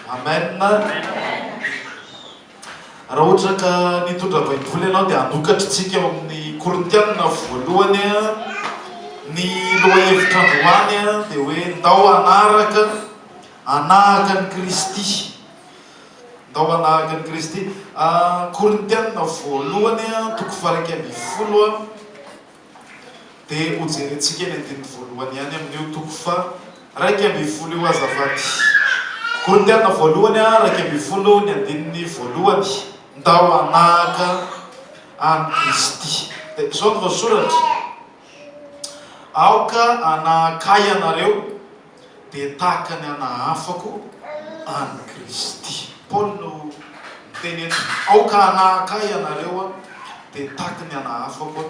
Amen. Raha ohatra ka nitondra baiboly ianao dia anokatritsika eo amin'ny Korintiana voalohany ny lohahevitra androany dia hoe ndao anahaka ny Kristy. Ndao anahaka ny Kristy. Korintiana voalohany toko 1:20 dia hojerentsika ny andininy voalohany ihany amin'io toko 1:20 io azafady. Korintiana voalohany 1:20 ny andininy voalohany. Ndao anahaka any Kristy. Dia zao no voasoratra: aoka anahakay anareo dia tahaka ny anahafako any Kristy. Paul no miteny eto: aoka anahakay anareo dia tahaka ny anahafako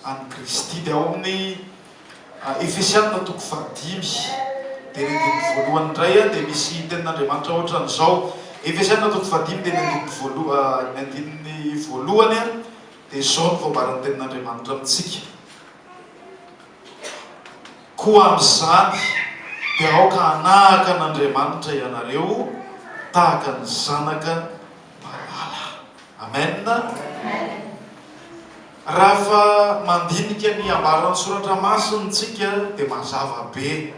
any Kristy. Dia ao amin'ny Efesiana toko 5 dia ny andininy voalohany indray dia misy tenin'Andriamanitra ohatran'izao. Efesiana toko 5 dia ny andininy voalohany dia zao no voabaran'ny tenin'Andriamanitra amintsika: koa amin'izany dia aoka anahaka an'Andriamanitra ianareo tahaka ny zanaka malala. Amen. Raha fa mandinika ny ambaran'ny soratra masintsika dia mazava be.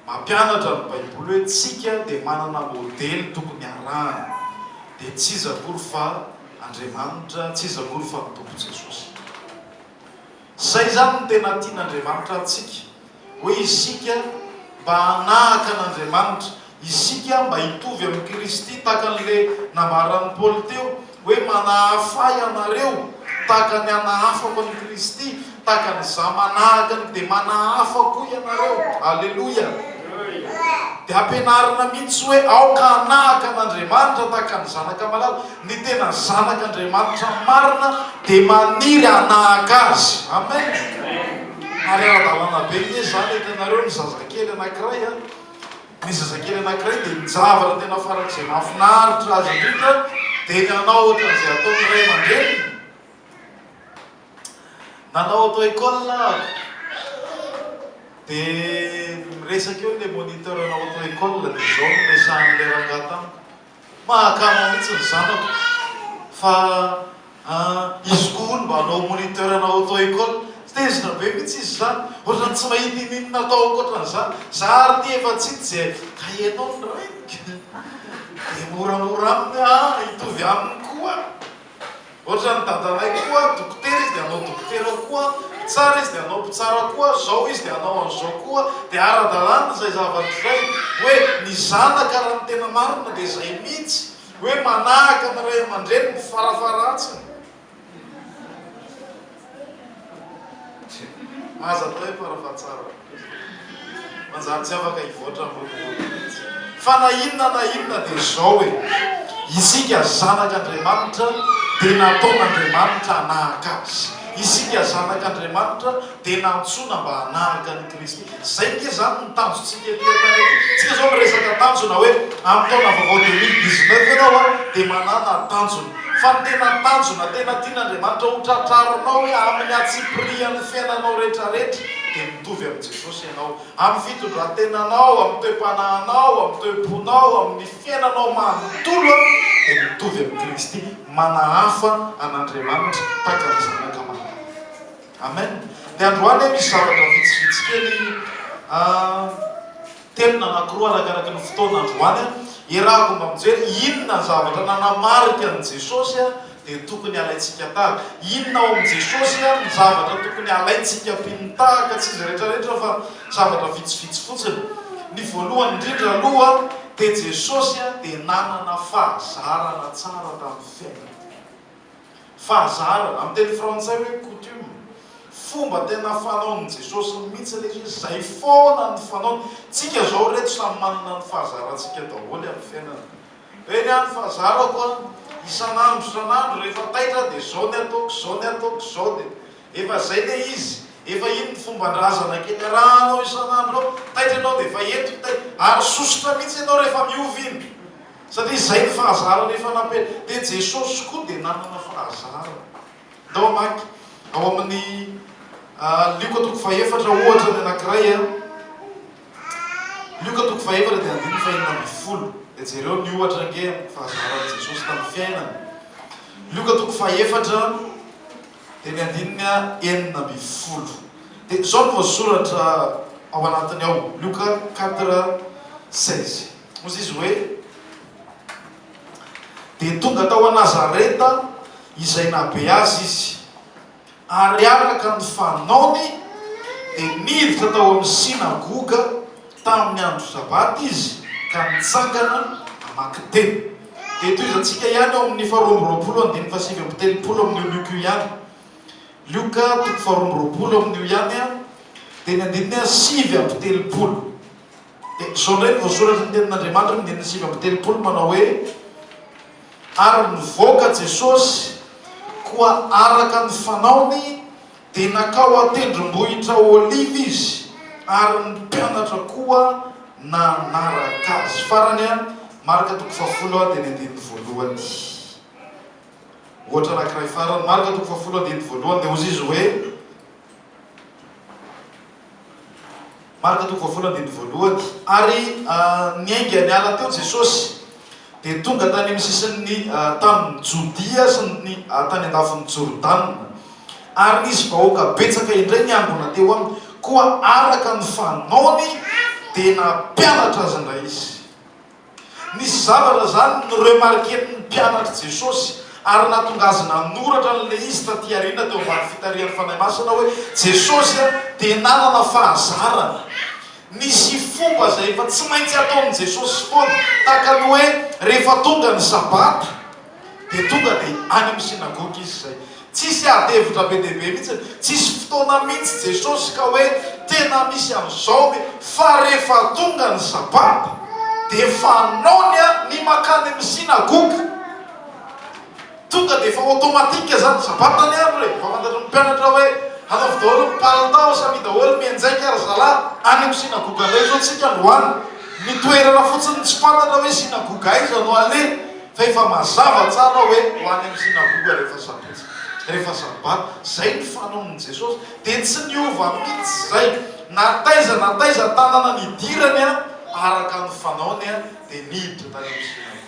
Mampianatra ny baiboly hoe tsika dia manana modely tokony arahana, dia tsy iza akory fa Andriamanitra, tsy iza akory fa ny Tompo Jesosy. Zay zany no tena tian'Andriamanitra antsika, hoe isika mba hanahaka an'Andriamanitra, isika mba hitovy amin'ny Kristy tahaka an'ilay nambaran'ny Paoly teo hoe manahafay anareo tahaka ny anahafako any Kristy, tahaka nyza manahaka dia manahafako ianareo. Alleluia. Dia ampianarina mihitsy hoe aoka anahaka an'Andriamanitra tahaka ny zanaka malala. Ny tena zanak'Andriamanitra marina dia maniry anahaka azy. Amen. Ary ara-dalàna be ny zany hitanareo ny zazakely anankiray ny zazakely anankiray dia mijavatra tena farak'izay mahafinaritra azy indrindra dia nanao ohatran'izay ataony ray aman-dreny. Nanao atao école dia miresaka eo ilay moniteur anao atao école dia zao no mesahan'ilay rangahy tamiko: mahakamo mihitsy ny zanako fa izy koa mba hanao moniteur anao atao école. Tezina be mihitsy izy zany, ohatrany tsy mahita ininona ataoko ohatran'izany. Za ary ty efa tsity zay kahenao ny raiky dia moramora aminy hitovy aminy koa. Ohatrany dadanay koa dokotera izy dia hanao dokotera koa, tsara izy dia hanao mpitsara koa, zao izy dia hanao an'izao koa. Dia ara-dalàna zay zavatra izay hoe ny zanaka raha ny tena marina dia zay mihitsy hoe manahaka ny ray aman-dreny ny farafaratsiny. Aza atao hoe farafahatsara manjary tsy afaka hivoatra amin'ny fa na inona dia zao hoe isika zanak'Andriamanitra dia nataon'Andriamanitra hanahaka azy. Isika zanak'Andriamanitra dia nantsoina mba hanahaka ny Kristy. Zay nke zany ny tanjontsika etytany. Tsika zao miresaka tanjona hoe amin'ny taona vaovao 2019 ianao dia manana tanjona. Fa ny tena tanjona tena tian'Andriamanitra ho tratrarinao hoe amin'ny atsiprian'ny fiainanao rehetrarehetra dia mitovy amin'ny Jesosy ianao. Amin'ny fitondrantenanao, amin'ny toe-panahanao, amin'ny toe-ponao, amin'ny fiainanao manontolo dia mitovy amin'ny Kristy. Manahafa an'Andriamanitra tahaka ny zanaka malala. Amen. Dia androany misy zavatra vitsivitsy kely telona anankiroa arakaraka ny fotoana androany iarahako mba mijery inona ny zavatra nanamarika an' Jesosy dia tokony alaitsika tahaka. Inona ao amin'i Jesosy ny zavatra tokony alaitsika mpinotahaka, tsy izy rehetrarehetra fa zavatra vitsivitsy fotsiny. Ny voalohany indrindra aloha dia Jesosy dia nanana fahazarana tsara tamin'ny fiainana. Fahazarana amin'ny teny frantsay hoe coutume, fomba tena fanaon'i Jesosy mihitsy ilay izy, izay foana ny fanaony. Tsika zao reto samy manana ny fahazarantsika daholo amin'ny fiainana. Eny any fahazarako isan'andro rehefa taitra dia zao ny ataoko, zao ny ataoko, zao dia efa zay le izy. Efa iny ny fomban-drazana kely rahanao isan'andro ao, taitra ianao dia efa eto ary sosotra mihitsy ianao rehefa miovy iny. Satria zay ny fahazarana efa nampela. Dia Jesosy koa dia nanana fahazarana. Ndao amaky ao amin'ny Luka toko 4 ohatra ny anankiray Luka toko 4 dia 9:20 dia jereo ny ohatra nge fahazaran'i Jesosy tamin'ny fiainana. Luka toko fahaefatra dia ny andininy 9:10. dia zao no voasoratra ao anatiny ao, Luka 4:16. Moa izy hoe dia tonga tao a Nazareta izay nabe azy izy, ary araka ny fanaony dia niditra tao amin'ny sinagoga tamin'ny andro sabaty izy ka nitsangana hamaky teny. dia toizantsika ihany ao amin'ny 2:27 amin'io Luka ihany. Luka toko 2:20 amin'io ihany a, dia ny andininy 7:30. dia zao ndray ny voasoratra ny tenin'Andriamanitra ny andininy 7:30 manao hoe ary nivoaka Jesosy koa araka ny fanaony dia nakao atendrombohitra Olivy izy, ary ny mpianatra koa nanaraka azy. Farany a Marka toko 10 dia ny andininy 1. Ohatra anankiray farany Marka toko 10 andininy 1 dia ozy izy hoe Marka toko 10 andininy 1. Ary niainga niala teo Jesosy dia tonga tany amin'ny sisin'ny tamin'ny Jodia sy ny tany andafin'ny Jordana, ary nisy vahoaka betsaka indray niangona teo aminy, koa araka ny fanaony dia nampianatra azy indray izy. Nisy zavatra zany noremarken'ny mpianatra Jesosy, ary natonga azy nanoratra n'le izy taty aoriana teo ambany fitarian'ny fanahy masina hoe Jesosy dia nanana fahazarana. Nisy fomba zay efa tsy maintsy ataon'i Jesosy foana, tahaka ny hoe rehefa tonga ny sabata dia tonga dia any amin'ny sinagoga izy zay. Tsisy adevitra be dehibe mihitsy, tsisy fotoana mihitsy Jesosy ka hoe tena misy amin'izao fa rehefa tonga ny sabata dia fanaony ny makany amin'ny sinagoga. Tonga dia efa automatika zany sabata ny andro e. Fa fantatra ny mpianatra hoe hanaovy daholo palitao samy daholo mianjaika ary zalahy any amin'ny sinagoga indray zao tsika androany. Ny toerana fotsiny tsy fantatra hoe sinagoga aiza no ale, fa efa mazava tsara hoe ho any amin'ny sinagoga rehefa sabata. Zay ny fanaon'i Jesosy dia tsy niova mihitsy zay. Nataiza tanana nidirany araka ny fanaony dia niditra tany amin'ny sinagoga.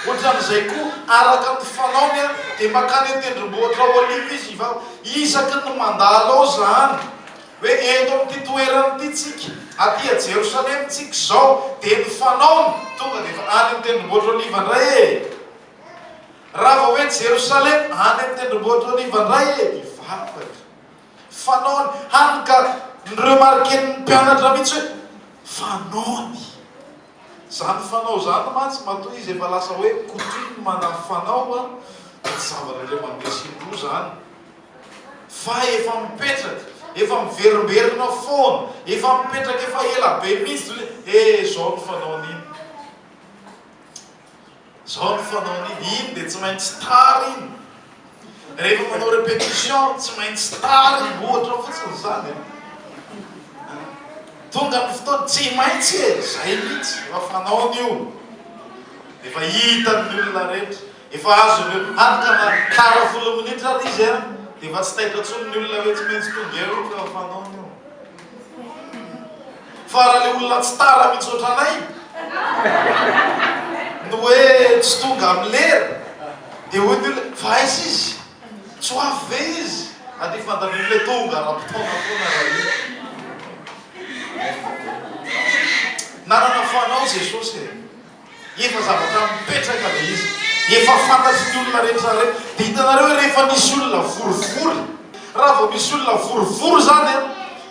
Ohatran'izay koa araka ny fanaony dia makany atendrombohitra Olivy izy va isaky ny mandalo ao zany hoe eto amin'ity toerana ity tsika aty a Jerosalema tsika zao, dia ny fanaony tonga dia any amin'ny tendrombohitra Olivy indray e. Raha vao hoe Jerosalema any amin'ny tendrombohitra Olivy indray e, ivavaka fanaony hany ka niremarken'ny mpianatra mihitsy hoe fanaony. Zany fanao zany mantsy matoa izy efa lasa hoe coutume manao fanao zavatra mandresindro zany, fa efa mipetraka, efa miverimberina foana, efa mipetraka efa ela be mihitsy zao ny fanaon'iny, zao ny fanaon'iny. Iny dia tsy maintsy tara iny, rehefa manao répétition tsy maintsy tara iny, ohatra fotsiny zany tonga ny fotoana tsy maintsy zay mihitsy efa fanaony io. Efa hitan'ny olona rehetra, efa azony anka tara 10 minitra ary izy dia efa tsy tahitra tsony ny olona hoe tsy maintsy tonga eo efa fanaony io. Fa raha le olona tsy tara mihitsy ohatranay no hoe tsy tonga amin'ny lera dia hoe ny olona fa aiza izy, tsy ho avy ve izy, ady fantan'olona hoe tonga raha-potoana foana raha io. Nanana fanao Jesosy efa zavatra mipetraka le izy, efa fantatry ny olona rehetra rehetra. Dia hitanareo hoe rehefa misy olona vorivory, raha vao misy olona vorivory zany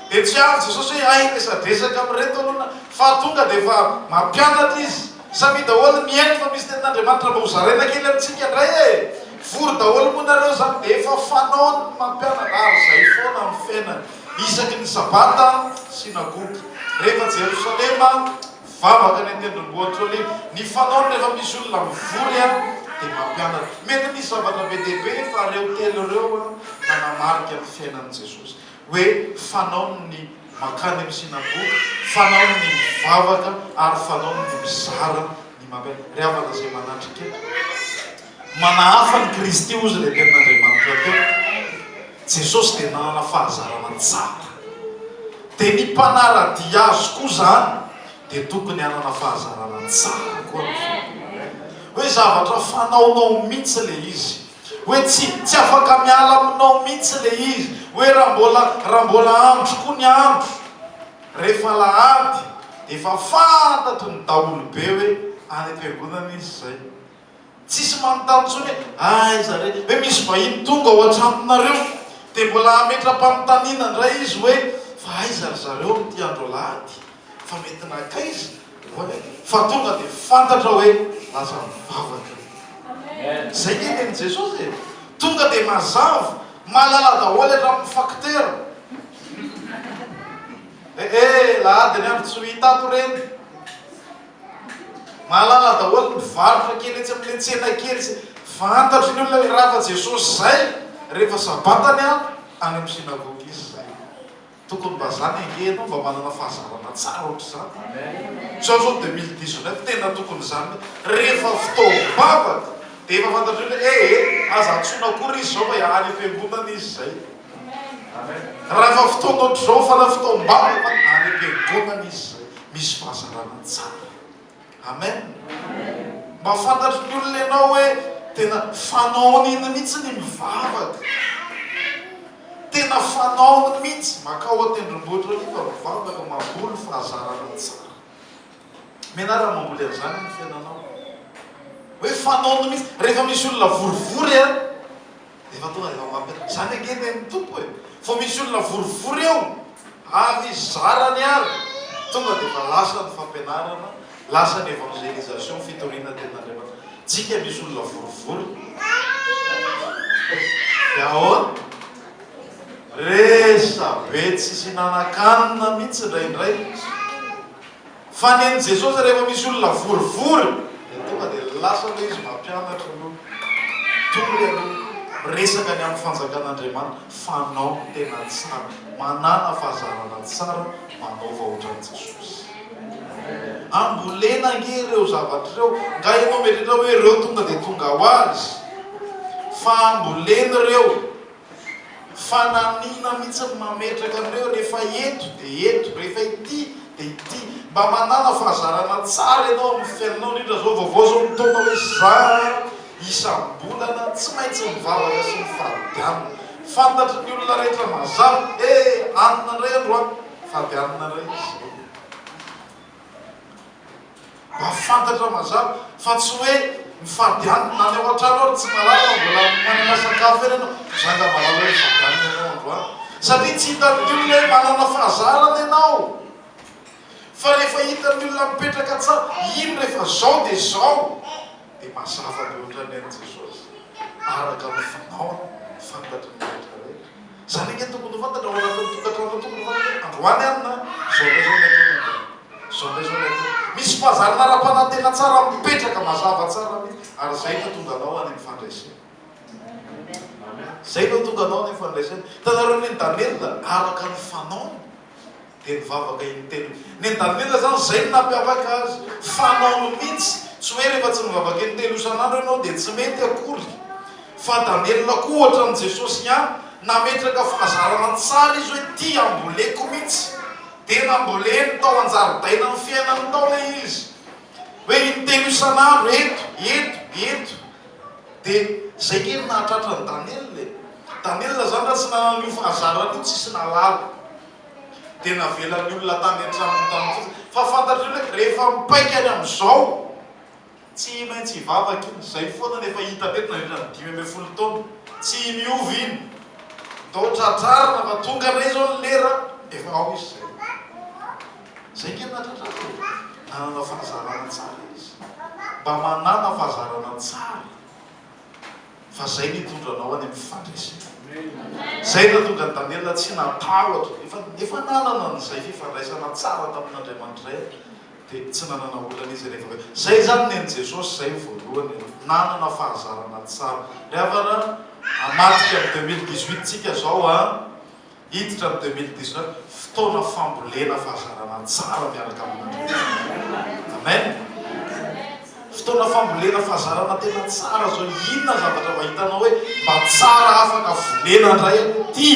dia tsy avy Jesosy hoe ay resadresaka amin'ireto olona, fa tonga dia efa mampianatra izy. Samy daholo miaino fa misy tenin'Andriamanitra mba ho zaraina kely amintsika indray e. Vory daholo moa nareo zany dia efa fanao mampianatra ary zay foana amin'ny fiainana. Isaky ny sabata sinagoga, rehefa Jerosalema vavaka ny atendrombohitra Olivy, ny fanaony rehefa misy olona mivory dia mampianatra. Mety misy zavatra be dehibe fa reo telo reo nanamarika ny fiainan'i Jesosy hoe fanaony ny makany amin'ny sinagoga, fanaony ny mivavaka, ary fanaony ny mizara ny mampianatra. Ry havana zay manatrika manahafa ny Kristy ozy le tenin'Andriamanitra teo. Jesosy dia nanana fahazarana tsara, dia ny mpanaradia azy koa zany dia tokony hanana fahazarana tsara koa ny hoe zavatra fanaonao mihitsy le izy, hoe tsy afaka miala aminao mihitsy le izy, hoe raha mbola andro koa ny andro, rehefa lahady efa fantatry ny daolobe hoe any am-piangonana izy zay, tsisy manontany tsony hoe zare hoe misy vahiny tonga ao an-tranonareo dia mbola ametra-panontaniana indray izy hoe fa aiza ry zareo amity andro lahady fa mety nakaizy, fa tonga dia fantatra hoe lasa mivavaka. Zay neny Jesosy tonga dia mazava malala daholo hatramin'ny facteur. Lahady ny andro tsy ho hitato reny, malala daholo mivarotra kely etsy amin'le tsena kely, fantatry ny olona raha fa Jesosy zay rehefa sabatany any amin'ny sinagogy izy zay. Tokony mba zany angenao mba manana fahazarana tsara ohatr'izany. Zao 2019 tena tokony zany, rehefa fotoam-bavaka dia efa fantatry hoe aza antsoina akory izy zao fa any am-piangonana izy zay. Raha efa fotoana ohatr'izao fana fotoam-bavaka any am-piangonana izy zay, misy fahazarana tsara. Amen. Mba fantatry ny olona ianao hoe tena fanaony iny mihitsy ny mivavaka, tena fanaony mihitsy makao atendrombohitra nefa mivavaka mamboly fahazarana tsara. Menara mamboly an'izany ny fiainanao hoe fanaony mihitsy. Rehefa misy olona vorivory a efa tonga efa mampiasa zany angeny ny tompo e, fa misy olona vorivory eo avy zarany ary tonga dia efa lasa ny fampianarana, lasa ny évangélisation, fitoriana ten'Andriamanitra. Tsika misy olona vorivory dia ahoana resa be tsisy nanan-kanina mihitsy indraindray. Fa neny Jesosy rehefa misy olona vorivory dia tonga dia lasa le izy mampianatra aloha, tonga aloha resaka ny amin'ny fanjakan'Andriamanitra, fanao tena tsara, manana fahazarana tsara, manaova ohatran'i Jesosy. Ambolena nge ireo zavatra ireo, nga ianao metritra hoe ireo tonga dia tonga ho azy, fa ambolena ireo, fananina mihitsy mametraka amin'ireo. Rehefa eto dia eto, rehefa ity dia ity, mba manana fahazarana tsara ianao amin'ny fiainanao. Indrindra zao vaovao zao mitona hoe za isam-bolana tsy maintsy mivavaka sy mifadianina. Fantatry ny olona rehetra mazava anina indray andro any fadianina indray izy. Mba fantatra mazava fa tsy hoe mifadianina any ao an-trano ary tsy malala mbola manana sakafo eny ianao, zanga malala hoe fadianina ianao andro any, satria tsy hitan'ny olona hoe manana fahazarana ianao. Fa rehefa hitan'ny olona mipetraka tsara, iny rehefa zao dia zao, dia mazava be ohatran'ny an'i Jesosy araka ny fanaony fantatry ny rehetra rehetra. Zany ange tokony fantatra ao anatin'ny tokantrano, tokony fantatra androany anina zao ndray zao nataona, zao ndray zao nataona. Misy fahazarana ara-panantena tsara mipetraka mazava tsara mihitsy, ary zay no tonga anao any amin'ny fandraisana. Zay no tonga anao any amin'ny fandraisana. Hitanareo ny Daniela araka ny fanaony dia mivavaka intelo. Ny Daniela zany zay no nampiavaka azy, fanaony mihitsy. Tsy hoe rehefa tsy mivavaka intelo isan'andro ianao dia tsy mety akory. Fa Daniela koa ohatran'i Jesosy ihany, nametraka fahazarana tsara izy hoe ty amboleko mihitsy, tena amboleny tao an-jaridaina ny fiainany tao le izy, hoe intelo isan'andro eto. Dia zay kely nahatratra ny Daniela. Daniela zany raha tsy nanan'io fahazarana io tsisy nalala, dia navelan'ny olona tany an-tranony tany fotsiny. Fa fantatry hoe rehefa mipaika any amin'izao tsy maintsy hivavaka iny. Zay foana nefa hita teto na indra 5 taona tsy miovy iny, tao tratrarina fa tonga indray zao ny lera efa ao izy zay. Zay kely natratratra, nanana fahazarana tsara izy, mba manana fahazarana tsara. Fa zay nitondranao any amin'ny fandraisana. Zay natonga ny Daniela tsy natahotra, efa nanana n'izay fifandraisana tsara tamin'Andriamanitra zay, dia tsy nanana olana izy rehefa. Zay zany neny Jesosy zay voalohany, nanana fahazarana tsara. Rehefa amatika amin'ny 2018 tsika zao hiditra amin'ny 2019, fotoana fambolena fahazarana tsara miaraka amin'Andriamanitra. Amen. Fotoana fambolena fahazarana tena tsara zao. Inona zavatra mahitanao hoe mba tsara afaka volena indray ty,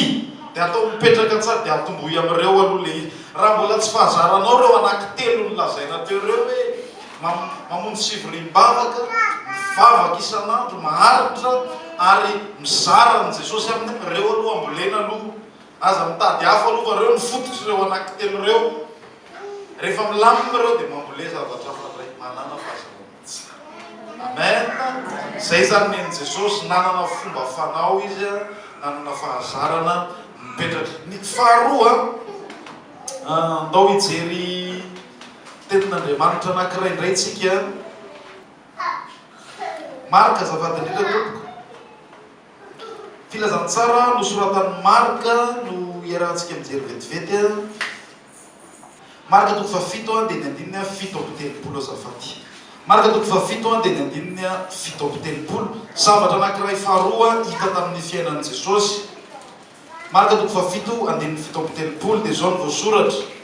dia dia atao mipetraka tsara dia atombohy amin'ireo aloha le izy raha mbola tsy fahazaranao reo anankitelo nolazaina teo reo hoe mamono sivrim-bavaka mivavaka isan'andro maharitra ary mizara ny Jesosy aminy reo aloha ambolena aloha aza mitady hafa aloha fa reo nifototry reo anankitelo reo rehefa milamina reo dia mambole zavatra fandray manana fahazarana tsara. Amen. Zay zany neny Jesosy nanana fomba fanao izy nanana fahazarana mipetratra. Ny faharoa ndao hijery tenin'Andriamanitra anankiray indray tsika Marka azafady indrindra tompoko. Filazantsara nosoratan'ny Marka no iarahantsika mijery vetivety. Marka toko fafito dia ny andininy fito amby telopolo azafady. Marka toko fafito dia ny andininy fito amby telopolo. Zavatra anankiray faharoa hita tamin'ny fiainan'i Jesosy. Marka toko fafito andininy fito amby telopolo dia zao no voasoratra.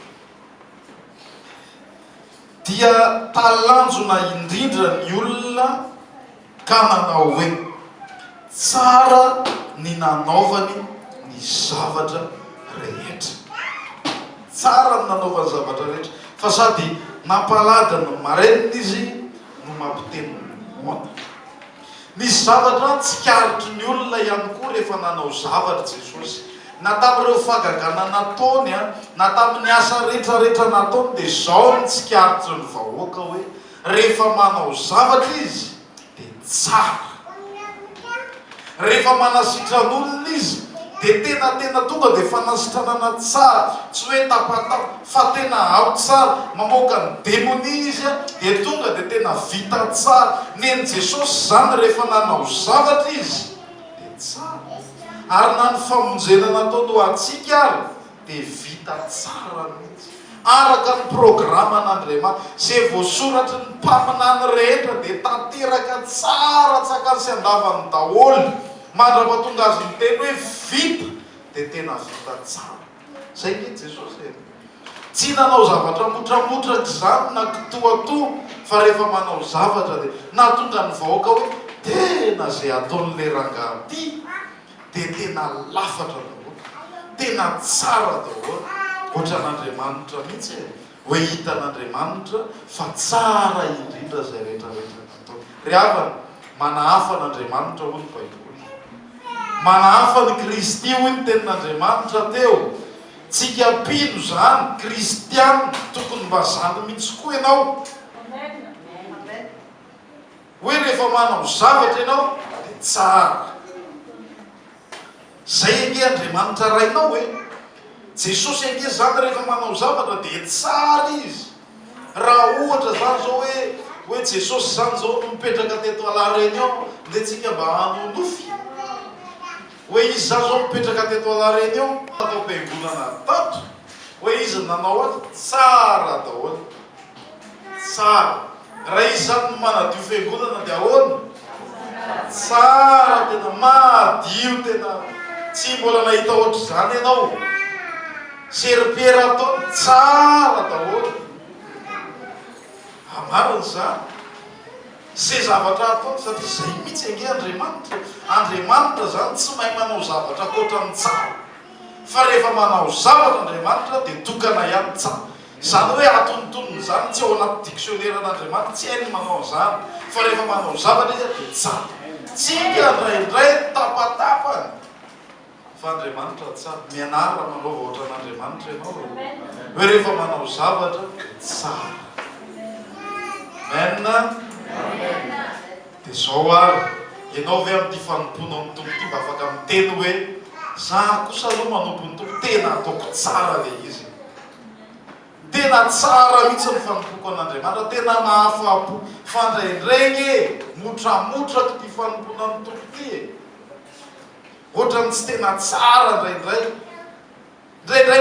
Dia talanjona indrindra ny olona ka nanao hoe tsara ny nanaovany ny zavatra rehetra. Tsara ny nanaovany zavatra rehetra fa sady nampalada ny marenina izy no mampiteny moana. Nisy zavatra tsikaritry ny olona ihany koa rehefa nanao zavatra Jesosy. Na tamin'ireo fagagana nataony na tamin'ny asa rehetrarehetra nataony dia zao ny tsikaritry ny vahoaka hoe rehefa manao zavatra izy dia tsara. Rehefa manasitran'olona izy dia tena tonga dia fanasitranana tsara, tsy hoe tapatapa fa tena ao tsara. Mamoaka ny démonie izy dia tonga dia tena vita tsara. Neny Jesosy zany rehefa nanao zavatra izy dia tsara. Ary na ny famonjena nataony ho antsika ary dia vita tsara mihitsy araka ny programan'Andriamanitra. Izay voasoratry ny mpaminany rehetra dia tanteraka tsara tsaka sy andavany daholo. Mandrapatonga azy miteny hoe vita dia tena vita tsara. Zay ke Jesosy tsy nanao zavatra motramotraka izany na kitoatoa fa rehefa manao zavatra dia natonga ny vahoaka hoe tena zay ataon'ilay rangahy ty dia tena lafatra daholo, tena tsara daholo. Ohatra n'Andriamanitra mihitsy hoe hitan'Andriamanitra fa tsara indrindra zay rehetrarehetra natao. Ry havana manahafa n'Andriamanitra hoy ny Baiboly, manahafa ny Kristy hoy ny tenin'Andriamanitra teo. Tsika pino zany kristiana tokony mba zany mihitsy koa ianao hoe rehefa manao zavatra ianao dia tsara. Zay ange Andriamanitra rainao hoe Jesosy ange zany rehefa manao zavatra dia tsara izy. Raha ohatra zany zao hoe Jesosy zany zao no mipetraka teto La Réunion dia tsika mba hanonofy hoe izy zany zao mipetraka teto La Réunion atao mpiangonana tato hoe izy nanao azy tsara daholo tsara. Raha izy zany no manadio fiangonana dia ahoana tsara, tena madio, tena tsy mbola nahita ohatra zany ianao. Serpiera ataony tsara daholo. Amariny zany se zavatra ataony satria zay mihitsy ange Andriamanitra. Andriamanitra zany tsy mahay manao zavatra akoatran'ny tsara fa rehefa manao zavatra Andriamanitra dia tokana ihany tsara. Zany hoe atonontonony zany tsy ao anaty dictionnaire-n'Andriamanitra, tsy hainy manao zany fa rehefa manao zavatra izy dia tsara. Tsika ndraindray tapatapany fa Andriamanitra tsara. Mianara manao ohatra n'Andriamanitra ianao hoe rehefa manao zavatra tsara. Amen. Dia zao ary ianao ve amin'ity fanompona amin'ny tompo ity mba afaka miteny hoe za kosa aloha manompo ny tompo tena ataoko tsara le izy. Tena tsara mihitsy ny fanompoko an'Andriamanitra, tena mahafapo. Fandraindray motramotraka ty fanompona amin'ny tompo ity. Ohatrany tsy tena tsara ndraindray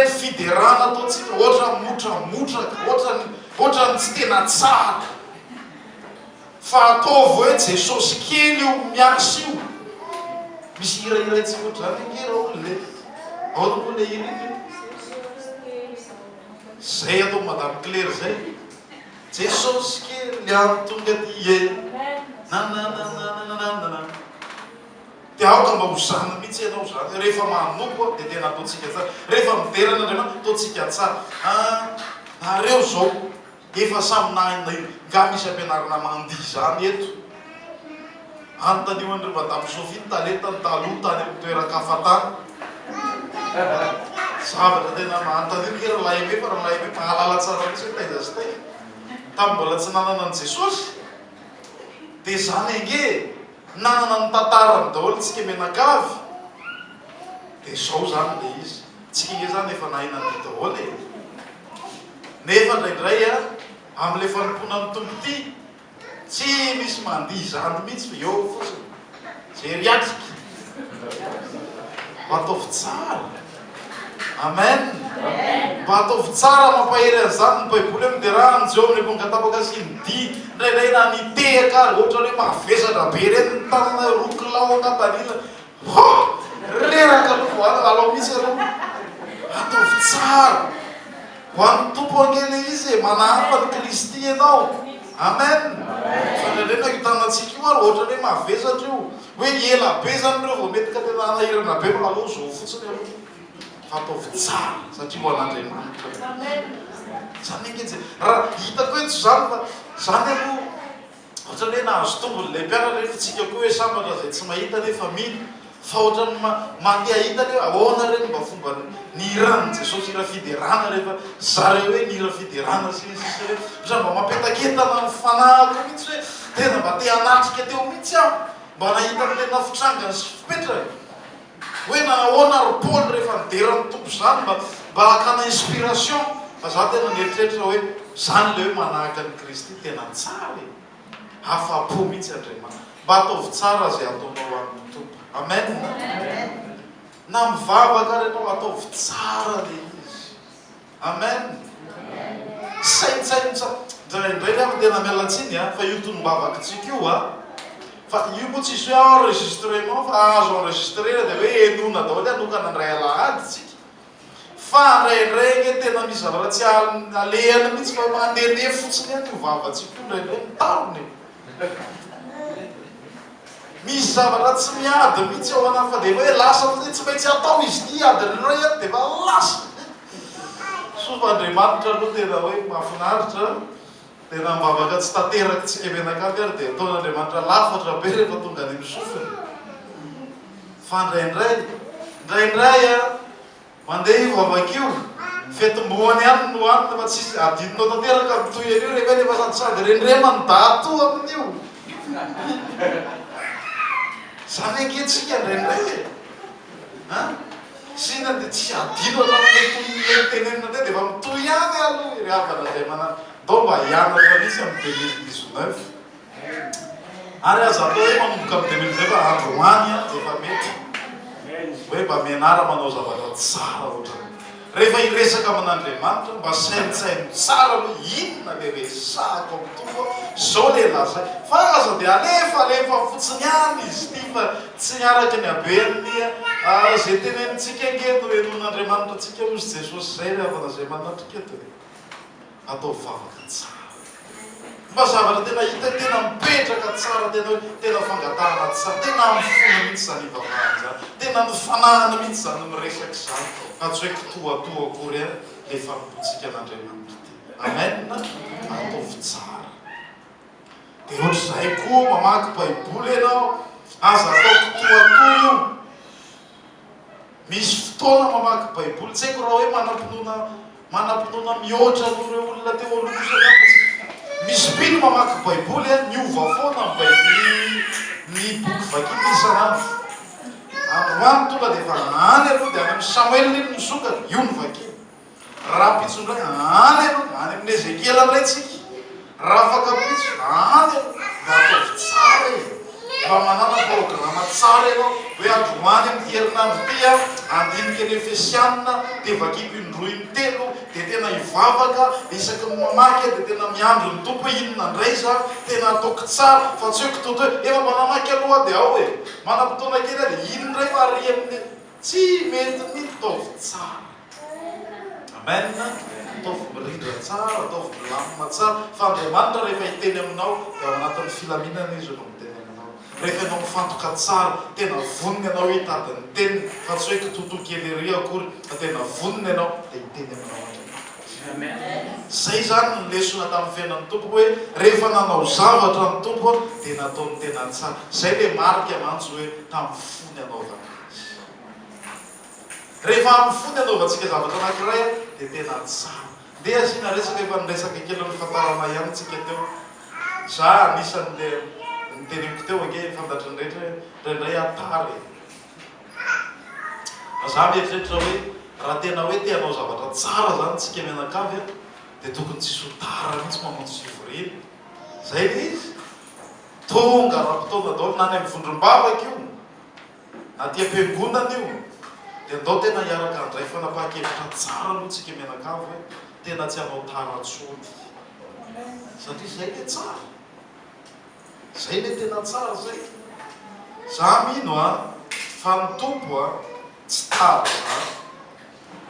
ny fiderana ataontsika ohatra motramotraka, ohatrany tsy tena tsara. Fa ataovy hoe Jesosy kely io miasa io. Misy hirairaitsika ohatrany angera olona ahoana moa le hira ity zay atao Madame Claire zay Jesosy kely any tonga ty e nanananananana. dia aoka mba ho zany mihitsy ianao zany rehefa manoko dia tena ataontsika tsara rehefa miderana andriamanitra ataontsika tsara nareo zao efa samy nga misy ampianarana mandihy zany eto anontaniho andreo madamo Sofie ny talentany taloha tany amin'ny toeran-kafatany zavatra tena manontaniho kera laime fa raha laime mahalala tsara mihitsy hoe taiza sy taiza tamin'ny mbola tsy nanana an' Jesosy dia zany enge nanana ny tantarany daholo tsika menakavy dia zao zany le izy tsika inge zany efa nahinany daholo e nefa indraindray amin'ilay fanompona ny tombo ty tsy misy mandihy zany mihitsy fa eo fotsiny zay riatrika mba ataovy tsara amen mba ataovy tsara mampahery an'izany ny baiboly eo dia raha anjeo amin'ny apongatapaka sy ny di indraindray na nitehaka ary ohatra hoe mavesatra be reny ny tanana rokolao angambanila reraka aloha alao misy aloha ataovy tsara ho an'ny tompo angely izy manahafa ny Kristy ianao amen fa ndraindray hitanantsika io ary ohatra hoe mavesatra io hoe ela be zany reo vao mety ka tena nahirana be fa aloha zao fotsiny aloha fa ataovy tsara satria ho an'Andriamanitra zany engeje raha hitako hoe tsy zany fa zany aloha ohatra hoe nahazo tombony le mpianatra rehefa tsika koa hoe sambatra zay tsy mahita nefa mily fa ohatrany mandeha hitany hoe ahoana reny mba fomba nirany Jesosy ira fiderana rehefa zareo hoe nira fiderana sisy hoe mba mapetakentana ny fanahako mihitsy hoe tena mba te hanatrika teo mihitsy aho mba nahita tena fitrangany sy fipetrany hoe nanahoana ry Paoly rehefa niderany tompo zany mba hakana inspiration fa za tena nieritreritra hoe zany le hoe manahaka ny Kristy tena tsara e afa-po mihitsy Andriamanitra mba ataovy tsara zay ataonao amin'ny tompo amen na mivavaka renao ataovy tsara le izy amen saintsainy ndraindray afa tena mialatsiny fa io tonom-bavakytsika io fa io moa tsisy hoe enregistrement fa azo enregistrera dia hoe enona daholo anokana andray alahady tsika fa ndraindray nge tena misy zavatra tsy alehana mihitsy fa mandehandeha fotsiny any io vavatsika io ndraindray mitarony misy zavatra tsy miady mihitsy ao anahy fa dia hoe lasa tsy maintsy atao izy ty ady ray dia fa lasa sofa Andriamanitra aloha tena hoe mahafinaritra tena mivavaka tsy tanteraky tsika menakavy ary dia ataon'Andriamanitra lafatra be rehefa tonga any amin'ny sofiny fa ndraindray mandeha io vavak'io fetim-boany any no anina fa tsisy adidinao tanteraka mitoy an'io rehefa nefa sadisady rendremany dato amin'io zany anketsika ndraindray sina dia tsy adino hatramin'ilay tenenina tey dia efa mitoy any aloha ry havana zay manana dao mba hianatra misy amin'ny 2019 ary aza atao hoe manomboka amin'ny 2019 fa androany efa mety hoe mba mianara manao zavatra tsara ohatra rehefa hiresaka amin'Andriamanitra mba saintsainy tsara aloha inona le resahako amin'ny tompo zao le lazay fa aza dia alefa fotsiny any izy ty fa tsy niaraka ny aben'ny zay tenenitsika ngeto hoe non'Andriamanitra tsika ozy Jesosy zay re havana zay manatriketo atao vavaka tsara mba zavatra tena hita tena mipetraka tsara tena hoe tena fangatahana tsara tena mifona mihitsy zany ivavahany zany tena mifanahana mihitsy zany miresaky zany fa tsy hoe kitoatoa akory le fampotsika an'Andriamanitra ty amen ataovy tsara dia ohatra zay koa mamaky baiboly ianao aza atao kitoatoa io misy fotoana mamaky baiboly tsy haiko raha hoe manam-pinoana mihoatra reo olona teo aloha misy pino mamaky baiboly miova foana ny baiboly ny boky vakity isanandro androany tonga dia efa any aloha dia any amin'ny Samuel iny misokatra io ny vakiny raha pitsondray any aloha any amin'ny Ezekiel amin'ilay raha fakapitso any aloha mba ataovy tsara e mba manana programa tsara ianao hoe androany amin'ny herinandro ty andinika ny Efesianina dia vakiko indroa intelo dia tena hivavaka isaky ny mamaky dia tena miandro ny tompo inona ndray za tena ataoko tsara fa tsy hoe kitoto hoe efa manamaky aloha dia ao e manam-potoana kely dia ino ndray fa ary amin'ny tsy mety mity ataovy tsara amen ataovy mirindra tsara ataovy milamina tsara fa Andriamanitra rehefa hiteny aminao dia ao anatin'ny filaminana izy no miteny aminao rehefa ianao mifantoka tsara tena vonona ianao hitadiny teniny fa tsy hoe tontolo kely ery akory fa tena vonona ianao dia miteny aminao zay zany ny lesona tamin'ny fiainan'ny tompo hoe rehefa nanao zavatra ny tompo dia nataony tena tsara zay le marika mantsy hoe tamin'ny fony anaovana rehefa amin'ny fony anaovantsika zavatra anankiray dia tena tsara dia asiana resaka efa niresaka kely ny fantarana ihany tsika teo za anisan'le niteniko teo ake fantatry ny rehetra indray atary za mieritreritra hoe raha tena hoe teanao zavatra tsara zany tsika mianakavy dia tokony tsisy hotara mihitsy mamonjy fivoriny zay le izy tonga raha-potoana daholo na ny amin'ny vondrom-bavaka io na ty am-piangonana io dia andao tena hiaraka andray fanapaha-kevitra tsara aloha tsika mianakavy hoe tena tsy hanao tara-tsony satria zay le tsara zay le tena tsara zay za mino fa ny tompo tsy tara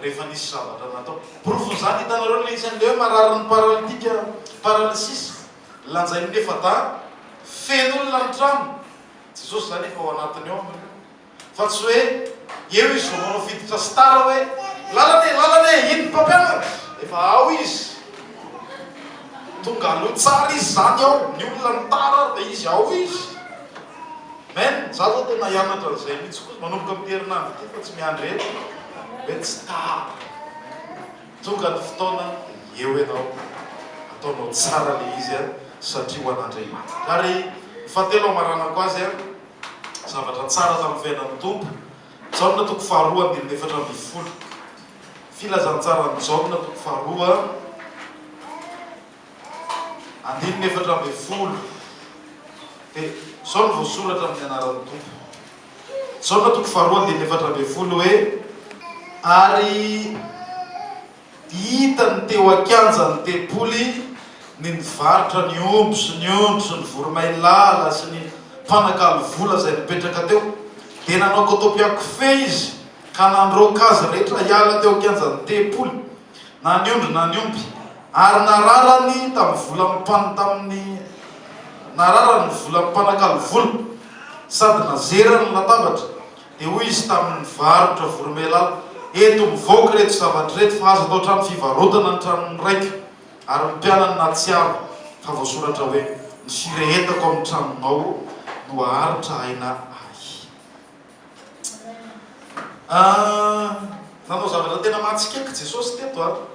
rehefa nisy zavatra natao profony zany hitanareo le isan'le hoe marary ny paralysisy lanjainy nefa da fen'olona ny trano jesosy zany efa ao anatiny eo aminy fa tsy hoe eo izy vo manao fiditra sy tara hoe lalane ino mpampianatra efa ao izy tonga aloha tsara izy zany ao ny olona ny tara da izy ao izy men za zao tena hianatra n'izay mihitsy koa manomboka amin'ny herinandro ty fa tsy miandry eto hoe tsy tara tonga ny fotoana eo ianao ataonao tsara le izy satria ho an'Andriamanitra ary fatelo amaranako azy zavatra tsara tamin'ny fiainan'ny tompo Jaona toko faharoa andininy efatra ambin'ny folo filazantsarany Jaona toko faharoa andininy efatra ambin'ny folo dia zao no voasoratra amin'ny anaran'ny tompo Jaona toko faharoa andininy efatra ambin'ny folo hoe ary hitany teo ankanja ny tempoly ny nivarotra ny omby sy ny ondry sy ny voromailala sy ny mpanakalo vola zay nipetraka teo dia nanao kotopiakofe izy ka nandroaka azy rehetra hiala teo ankanja ny tempoly na ny ondry na ny omby ary nararany tamin'ny nararany vola mpanakalo vola sady nazerany latabatra dia hoy izy tamin'ny nivarotra voromailala eto mivoaka reto zavatra reto fa azo atao trano fivarotana ny tranony raiky ary mpianany na tsiaro fa voasoratra hoe ny firehetako amin'ny tranonao no aharitra aina nanao zavatra tena mahatsikaiky Jesosy teto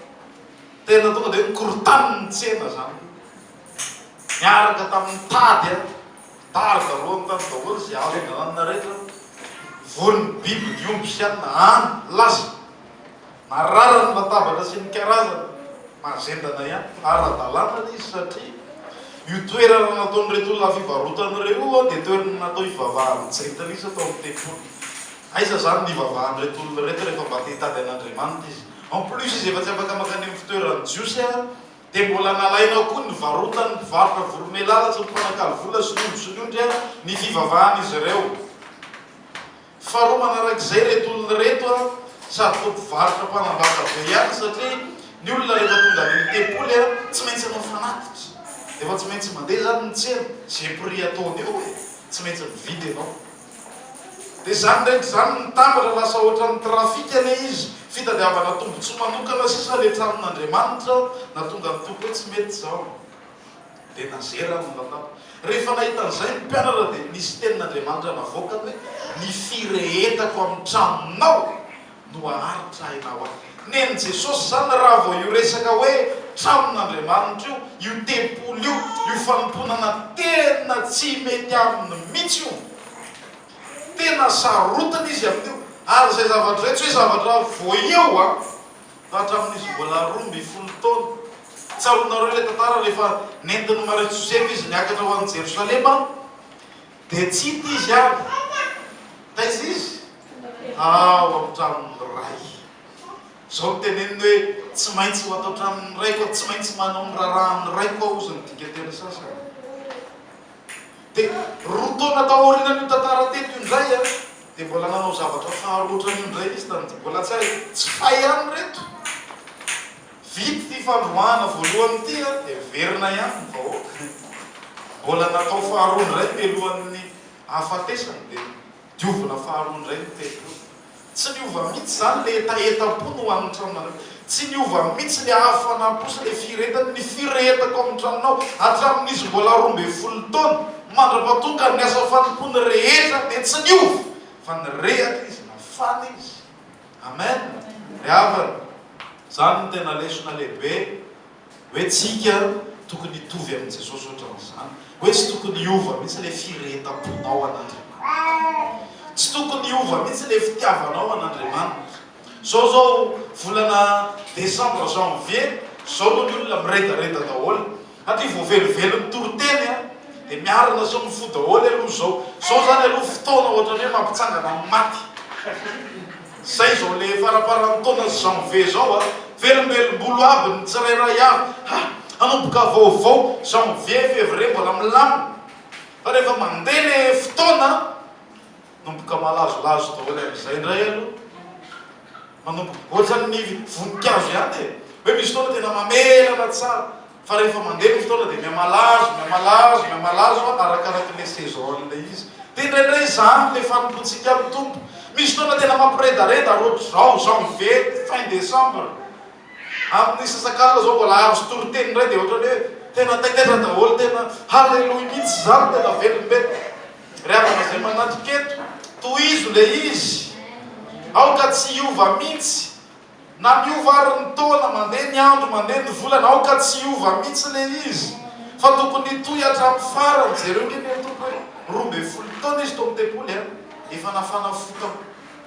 tena tonga dia nikorotaniny ny tsena zany miaraka tamin'ny tady tarika roa tany daholo zay azo nananina rehetra voly ny biby ny omby sy anina any lasa nararany latabatra sy ny karazana mazendana ihany ara-dalàna izy satria io toerana nataony reto olona fivarotan'ireo dia toerana natao ivavahany-tsaitana izy atao amin'ny tempoly aiza zany nivavahany reto olona reto rehefa mba te hitady an'Andriamanitra izy en plus izy efa tsy afaka makany amin'ny fitoerany jiosy dia mbola nalainao koa ny varotany mpivarotra voromailala sy mpanakalo vola sy ny omby sy ny ondry ny fivavahany izy ireo faharoa manarak'izay reto olona reto sady to mpivarotra mpanambaka be ihany satria ny olona rehefa tonga ny tempoly tsy maintsy anao fanatitra efa tsy maintsy mandeha zany ny tsena zay prix ataony eo tsy maintsy mividy ianao dia zany ndraiky zany nitambatra lasa ohatra ny trafika le izy fitadiavana tombontsoa manokana sisa le tranon'Andriamanitra na tonga ny tompo hoe tsy mety zao dia nazerany lataba rehefa nahitan'izay ny mpianatra dia nisy tenin'Andriamanitra navoakany hoe ny firehetako amin'ny tranonao no aharitra hainao ahy neny Jesosy zany raha vao io resaka hoe tranon'Andriamanitra io tempoly io fanomponana tena tsy mety aminy mihitsy io tena sarotana izy amin'io ary zay zavatra zay tsy hoe zavatra vo eo hatramin'izy mbola 12 taona tsaronareo le tantara rehefa nentiny Maria Joseph izy niakatra ho an'i Jerosalema dia tsy hita izy ary taiza izy ao amin'ny tranony ray zao teneniny hoe tsy maintsy ho atao tranony raiko tsy maintsy manao mirarahany raiko ao izy nydika tena sasany dia rotona taorinan'io tantara teto io ndray dia mbola nanao zavatra faharoatran'io ndray izy tany mbola tsy fay ihany reto vity ty fandroana voalohany ty dia verina ihany vahoaka mbola natao faharoa ndray mialohan'ny afatesany dia diovina faharoa indray ny templo. Tsy niova mihitsy zany le etaeta-po no hoan'ny tranonareo. Tsy niova mihitsy le hafanam-po sy le firetany. Ny firetako amin'ny tranonao hatramin'izy mbola 12 taona mandra-patonga ny asa fanompony rehetra dia tsy niova fa nyrehatra izy nafana izy. Amen. Ry havana, zany no tena lesona lehibe hoe tsika tokony hitovy amin'ny Jesosy ohatran'izany. Hoe tsy tokony hiova mihitsy le firetam-ponao an'Andriamanitra. Tsy tokony hiova mihitsy le fitiavanao an'Andriamanitra. Zao volana Desambra janvier, zao no ny olona miredareda daholo. Satria vao velively mitoroteny dia miarina sy mifo daholo aloha zao. Zao zany aloha fotoana ohatrany hoe mampitsangana amin'ny maty. Zay zao le faraparan'ny taona janvier zao velombelom-bolo aby ny tsirairay avy. Anomboka vaovao janvier février mbola milamina. Fa rehefa mandeha le fotoana manomboka malazolazo daholo amin'izay indray aloha. Manomboka ohatran'ny voninkazo ihany hoe misy fotoana tena mamelana tsara. Fa rehefa mandeha ny fotoana dia miamalazo arakaraka le saison le izy. Dia indraindray zany le fanompotsika amin'ny tompo. Misy fotoana tena mampiredareda ohatr'izao janvier fin décembre. Amin'ny sasakala zao mbola azo toroteny indray dia ohatrany hoe tena taitetra daholo, tena halleloia mihitsy zany, tena velombelona. Ry havana izay manatrika eto, tohizo le izy. Aoka tsy hiova mihitsy. Na miova ary ny taona, mandeha ny andro, mandeha ny volana, aoka tsy hiova mihitsy le izy. Fa tokony hitohy hatramin'ny farany. Jereo ny tompo hoe 12 taona izy tao amin'ny tempoly efa nafana foka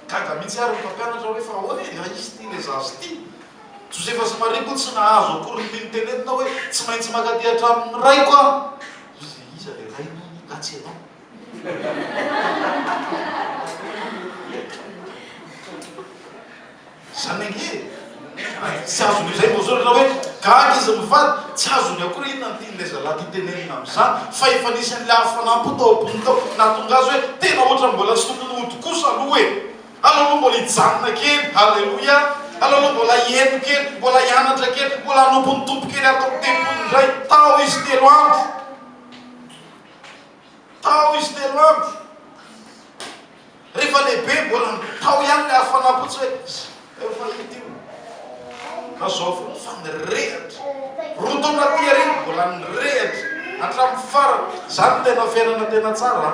gaga mihitsy ary mpampianatra hoe fa ahoana izy ty le zazy ty. Josefa sy Maria koa tsy nahazo akory ny tenenina hoe tsy maintsy makaty hatramin'ny ray koa. Iza le ray no gatsy anao. Zany ange tsy azony izay mozorana hoe gaga izy mivady tsy azony akory inona ny tian'ilay zalahy ty tenenina amin'izany fa efa nisy an'le hafanam-po tao ambony tao nahatonga azy hoe tena ohatra mbola tsy tokony hody kosa aloha hoe aloha mbola hijanona kely. Halleloia. Aloha mbola hieno kely, mbola hianatra kely, mbola hanompony tompo kely ato amin'ny tempony indray. Tao izy 3 andro. Tao izy 3 andro. Rehefa lehibe mbola tao ihany le hafanam-po tsy hoe efa hity io. Ka zao foana fa nirehatra. Roa taona ty ary mbola nirehatra hatramin'ny farany. Zany tena fiainana tena tsara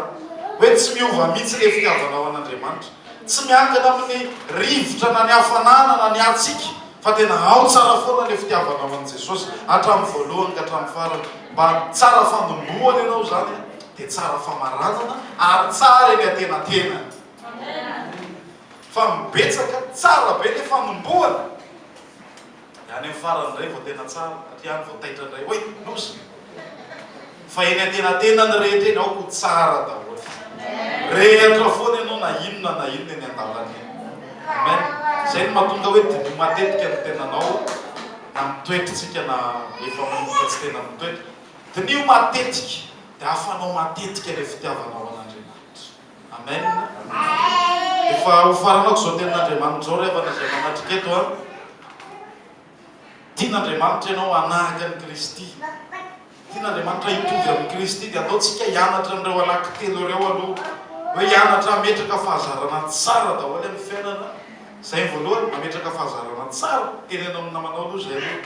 hoe tsy miova mihitsy le fitiavanao an'Andriamanitra. Tsy miankina amin'ny rivotra na ny hafanana na ny atsika fa tena ao tsara foana le fitiavanao amin'i Jesosy hatramin'ny voalohany ka hatramin'ny farany. Mba tsara fanombohana ianao zany dia tsara famaranana ary tsara eny atenatena. Fa mibetsaka tsara be le fanombohana. Any amin'ny farany indray vao tena tsara, satria any vao taitra indray hoe nosy. Fa eny atenatena ny rehetra eny ao ko tsara daholo. Rehatra foana ianao na inona eny an-dalana eny. Amen. Zay no mahatonga hoe dimy matetika ny tenanao na mitoetritsika na efa manomboka tsy tena mitoetra. Dinio matetika dia hafanao matetika le fitiavanao an'Andriamanitra. Amen. Efa ho faranako zao tenin'Andriamanitra zao rehefana izay manatrika eto tian'Andriamanitra ianao hanahaka ny Kristy. Tian'Andriamanitra hitovy amin'ny Kristy dia ataontsika hianatra an'ireo anankitelo ireo aloha. Hoe hianatra hametraka fahazarana tsara daholo amin'ny fiainana. Zay voalohany hametraka fahazarana tsara. Tenena amin'ny namanao aloha zay aloha.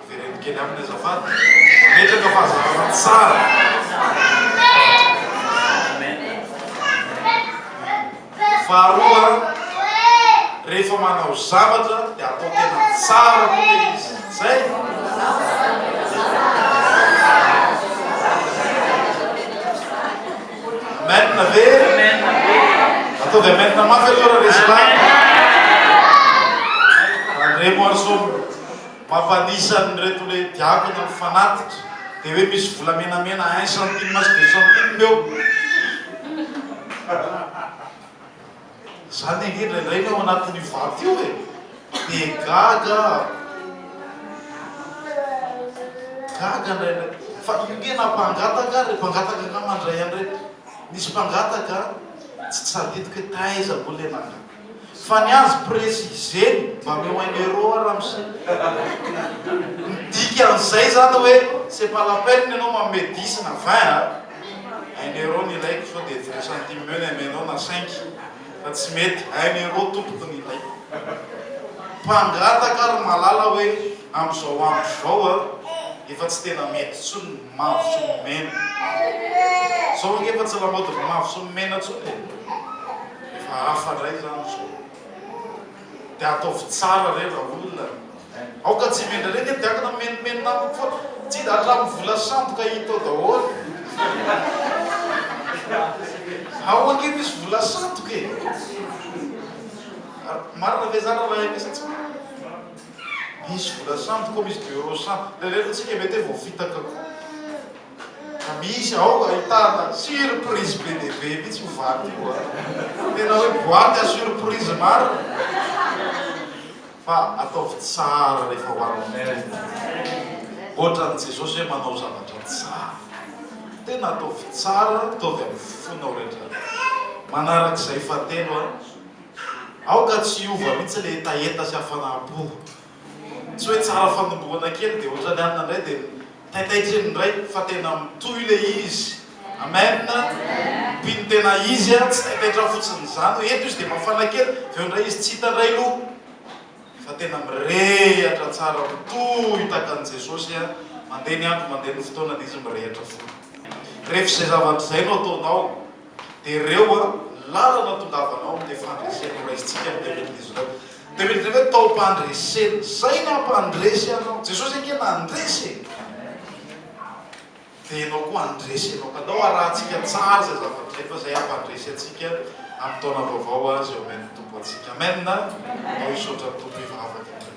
Avereny kely amin'ny azafady. Hametraka fahazarana tsara. Faharoa, rehefa manao zavatra dia atao tena tsara koa izy. Zay. Amen na ve? Ataovy amen na mafy aloha raha resy lahy. Andre moarso mampanisa nyreto le diakona mifanatitra dia hoe misy vola menamena 1 centime sy 2 centime eo. Zany ange indraindray ny ao anatin'ny vaty io dia gaga indraindray. Fa inge na mpangataka ry mpangataka ka mandray andray. Nisy mpangataka tsy tsadidiko hoe taiza mbola enanga. Fa ny azy préciseny mba meo 1 euro raha misy. Midika an'izay zany hoe c'est pas la peine ianao manome 10 na 20. 1 € ny ilaiko sao dia 20 centime eo ny amenao na 5 fa tsy mety 1 € tompoko ny ilaiko mpangataka ary malala hoe am'izao efa tsy tena mety tsony mavo sy mena zao efa tsy lamaody mavo sy mena tsony efa hafa ndray zany zao dia ataovy tsara re raha olona aoka tsy mendra reny e diakana menimeny namako fa tsy da hatramin'ny vola samboka hitao daholo ao ange misy vola sandoka e marina ve zany raha misy tsy misy vola samboka misy 2 € sambo lelefatsika mety hoe voafitaka ko misy ao ahitana surprise be dia be mihitsy ho vaty io tena hoe boaty a surprise maro fa ataovy tsara rehefa hoarina ohatran'i Jesosy hoe manao zavatra tsara tena ataovy tsara ataovy amin'ny fonao rehetra manarak'izay fatelo aoka tsy hiova mihitsy le etaeta sy hafanapo tsy hoe tsara fanomboana kely dia ohatrany anina indray dia taitaitra indray fa tena mitohy le izy amen mpiny tena izy a tsy taitaitra fotsiny zany eto izy dia mafana kely veo indray izy tsy hita indray loha fa tena mirehatra tsara mitohy takan'i Jesosy a mandeha ny andro mandeha ny fotoana dia izy mirehatra fo rehefa izay zavatra izay no ataonao dia ireo a lalana tongavanao dia fandreseny raisitsika amin'ny 2019 hoe tao mpandreseny zay ny ampandresy anao Jesosy anke nandresy dia ianao koa andresy anao ka dao arahantsika tsara zay zavatra rehefa zay ampandresy atsika amin'ny taona vaovao zay omeny tompo atsika amen ao isotra ny tompo hivavaka